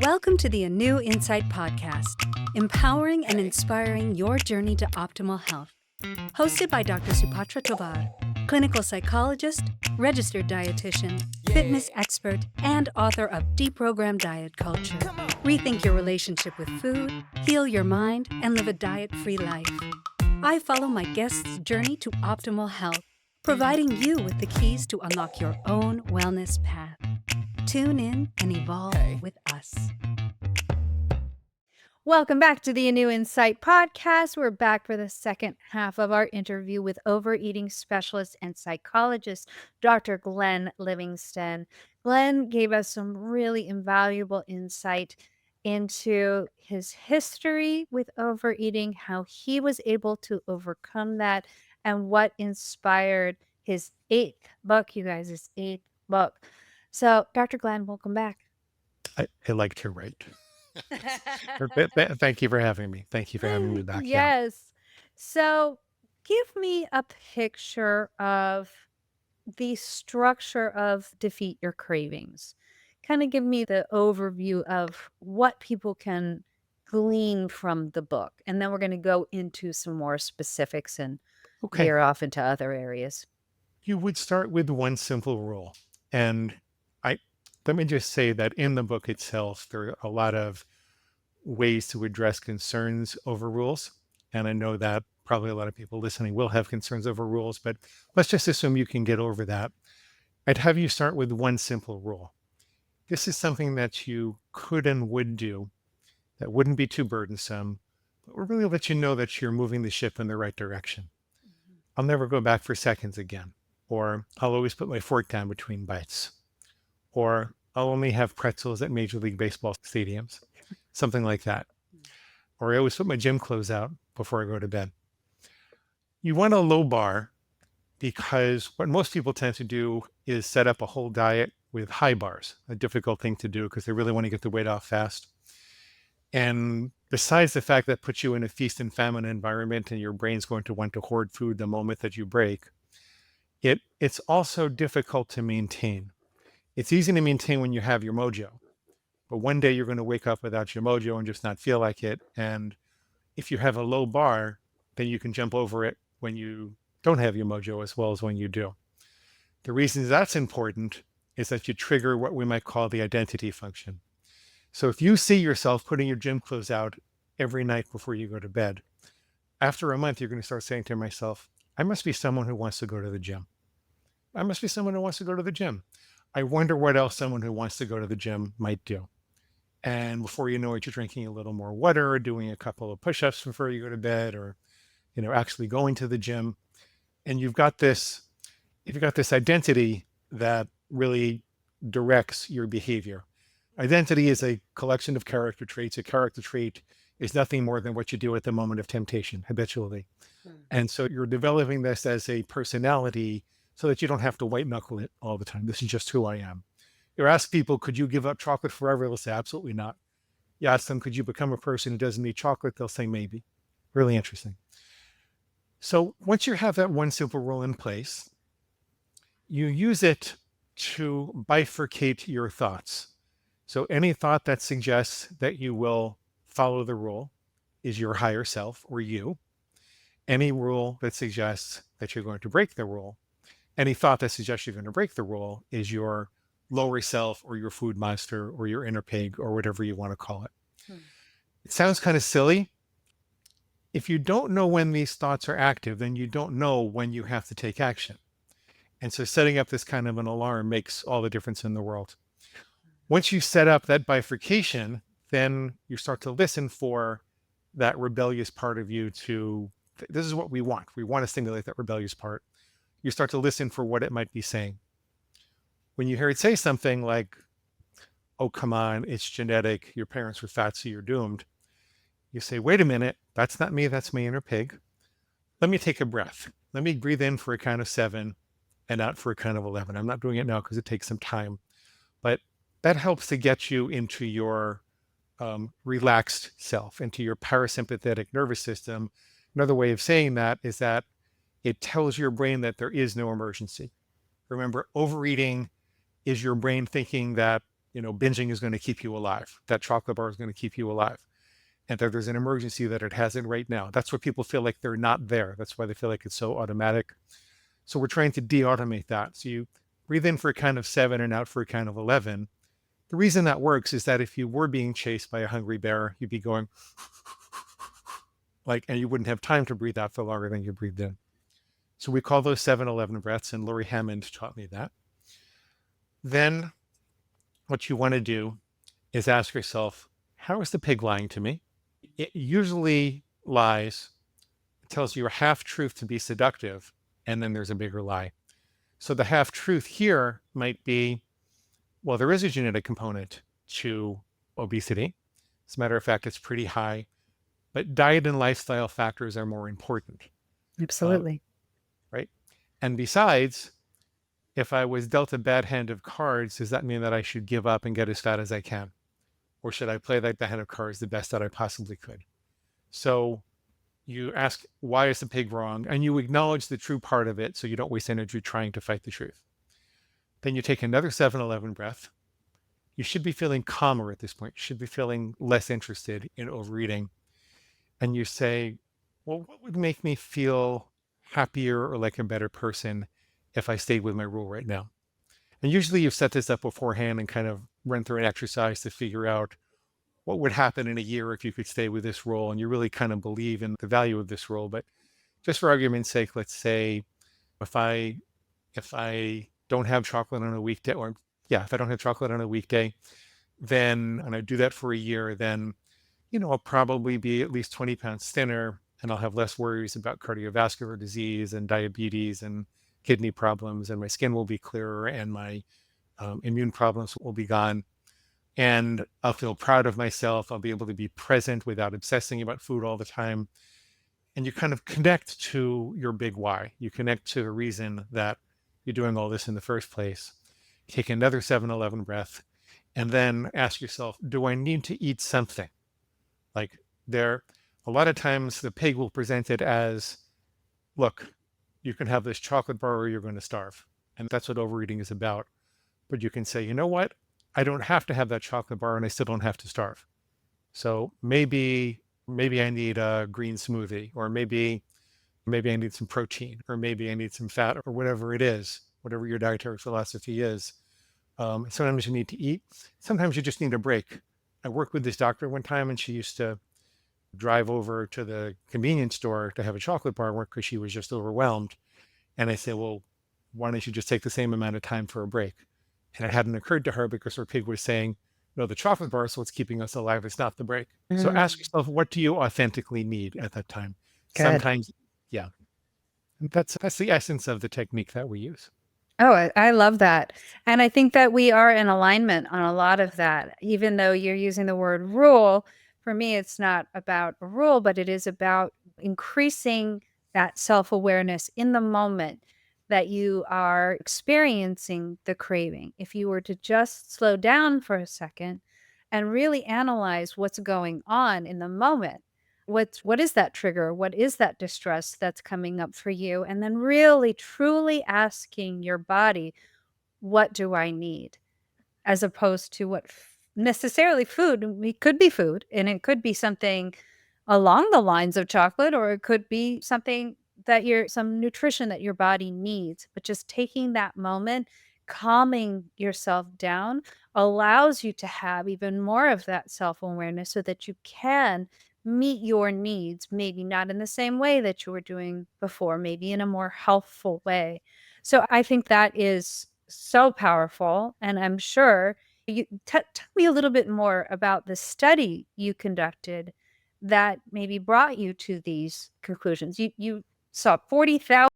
Welcome to the ANEW Insight Podcast, empowering and inspiring your journey to optimal health. Hosted by Dr. Supatra Tovar, clinical psychologist, registered dietitian, fitness expert, and author of Deprogram Diet Culture. Rethink your relationship with food, heal your mind, and live a diet-free life. I follow my guests' journey to optimal health, providing you with the keys to unlock your own wellness path. Tune in and evolve with us. Welcome back to the ANEW Insight Podcast. We're back for the second half of our interview with overeating specialist and psychologist, Dr. Glenn Livingston. Glenn gave us some really invaluable insight into his history with overeating, how he was able to overcome that, and what inspired his eighth book, you guys, his eighth book. So, Dr. Glenn, welcome back. I like to write. Thank you for having me. Thank you for having me back. Yes. So give me a picture of the structure of Defeat Your Cravings. Kind of give me the overview of what people can glean from the book. And then we're going to go into some more specifics and veer off into other areas. You would start with one simple rule. And let me just say that in the book itself, there are a lot of ways to address concerns over rules. And I know that probably a lot of people listening will have concerns over rules, but let's just assume you can get over that. I'd have you start with one simple rule. This is something that you could and would do that wouldn't be too burdensome, but will really let you know that you're moving the ship in the right direction. I'll never go back for seconds again, or I'll always put my fork down between bites, or I'll only have pretzels at Major League Baseball stadiums, something like that. Or I always put my gym clothes out before I go to bed. You want a low bar because what most people tend to do is set up a whole diet with high bars, a difficult thing to do because they really want to get the weight off fast. And besides the fact that puts you in a feast and famine environment and your brain's going to want to hoard food the moment that you break, it's also difficult to maintain. It's easy to maintain when you have your mojo, but one day you're going to wake up without your mojo and just not feel like it. And if you have a low bar, then you can jump over it when you don't have your mojo as well as when you do. The reason that's important is that you trigger what we might call the identity function. So if you see yourself putting your gym clothes out every night before you go to bed, after a month, you're going to start saying to yourself, I must be someone who wants to go to the gym. I must be someone who wants to go to the gym. I wonder what else someone who wants to go to the gym might do. And before you know it, you're drinking a little more water, or doing a couple of push-ups before you go to bed, or, actually going to the gym. And you've got this identity that really directs your behavior. Identity is a collection of character traits. A character trait is nothing more than what you do at the moment of temptation habitually. And so you're developing this as a personality so that you don't have to white knuckle it all the time. This is just who I am. You ask people, could you give up chocolate forever? They'll say, absolutely not. You ask them, could you become a person who doesn't eat chocolate? They'll say, maybe. Really interesting. So once you have that one simple rule in place, you use it to bifurcate your thoughts. So any thought that suggests that you will follow the rule is your higher self or you. Any rule that suggests that you're going to break the rule, any thought that suggests you're going to break the rule is your lower self or your food monster or your inner pig or whatever you want to call it. It sounds kind of silly. If you don't know when these thoughts are active, then you don't know when you have to take action. And so setting up this kind of an alarm makes all the difference in the world. Once you set up that bifurcation, then you start to listen for that rebellious part of you this is what we want. We want to stimulate that rebellious part. You start to listen for what it might be saying. When you hear it say something like, oh, come on, it's genetic, your parents were fat, so you're doomed. You say, wait a minute, that's not me, that's my inner pig. Let me take a breath. Let me breathe in for a count of 7 and out for a count of 11. I'm not doing it now because it takes some time, but that helps to get you into your relaxed self, into your parasympathetic nervous system. Another way of saying that is that it tells your brain that there is no emergency. Remember, overeating is your brain thinking that binging is going to keep you alive. That chocolate bar is going to keep you alive. And that there's an emergency that it hasn't right now. That's what people feel like they're not there. That's why they feel like it's so automatic. So we're trying to de-automate that. So you breathe in for a count of 7 and out for a count of 11. The reason that works is that if you were being chased by a hungry bear, you'd be going and you wouldn't have time to breathe out for longer than you breathed in. So we call those 7-11 breaths, and Laurie Hammond taught me that. Then what you want to do is ask yourself, how is the pig lying to me? It usually lies, it tells you a half-truth to be seductive, and then there's a bigger lie. So the half-truth here might be, well, there is a genetic component to obesity. As a matter of fact, it's pretty high, but diet and lifestyle factors are more important. Absolutely. Right? And besides, if I was dealt a bad hand of cards, does that mean that I should give up and get as fat as I can? Or should I play the hand of cards the best that I possibly could? So you ask, why is the pig wrong? And you acknowledge the true part of it so you don't waste energy trying to fight the truth. Then you take another 7-11 breath. You should be feeling calmer at this point. You should be feeling less interested in overeating. And you say, well, what would make me feel happier or like a better person if I stayed with my rule right now? And usually you've set this up beforehand and kind of run through an exercise to figure out what would happen in a year if you could stay with this role. And you really kind of believe in the value of this role. But just for argument's sake, let's say if I don't have chocolate on a weekday, if I don't have chocolate on a weekday, then, and I do that for a year, then, I'll probably be at least 20 pounds thinner, and I'll have less worries about cardiovascular disease and diabetes and kidney problems, and my skin will be clearer, and my immune problems will be gone. And I'll feel proud of myself. I'll be able to be present without obsessing about food all the time. And you kind of connect to your big why. You connect to the reason that you're doing all this in the first place. Take another 7-11 breath, and then ask yourself, do I need to eat something? A lot of times the pig will present it as, look, you can have this chocolate bar or you're going to starve. And that's what overeating is about. But you can say, you know what? I don't have to have that chocolate bar and I still don't have to starve. So maybe I need a green smoothie, or maybe I need some protein, or maybe I need some fat, or whatever it is, whatever your dietary philosophy is. Sometimes you need to eat. Sometimes you just need a break. I worked with this doctor one time, and she used to drive over to the convenience store to have a chocolate bar because she was just overwhelmed. And I said, well, why don't you just take the same amount of time for a break? And it hadn't occurred to her because her pig was saying, no, the chocolate bar is what's keeping us alive. It's not the break. So ask yourself, what do you authentically need at that time? Good. Sometimes, yeah. And that's the essence of the technique that we use. Oh, I love that. And I think that we are in alignment on a lot of that. Even though you're using the word rule, for me, it's not about a rule, but it is about increasing that self-awareness in the moment that you are experiencing the craving. If you were to just slow down for a second and really analyze what's going on in the moment, what is that trigger? What is that distress that's coming up for you? And then really, truly asking your body, what do I need? As opposed to what necessarily food. It could be food, and it could be something along the lines of chocolate, or it could be something that some nutrition that your body needs. But just taking that moment, calming yourself down, allows you to have even more of that self-awareness so that you can meet your needs, maybe not in the same way that you were doing before, maybe in a more healthful way. So I think that is so powerful. And I'm sure you tell me a little bit more about the study you conducted that maybe brought you to these conclusions. You saw 40,000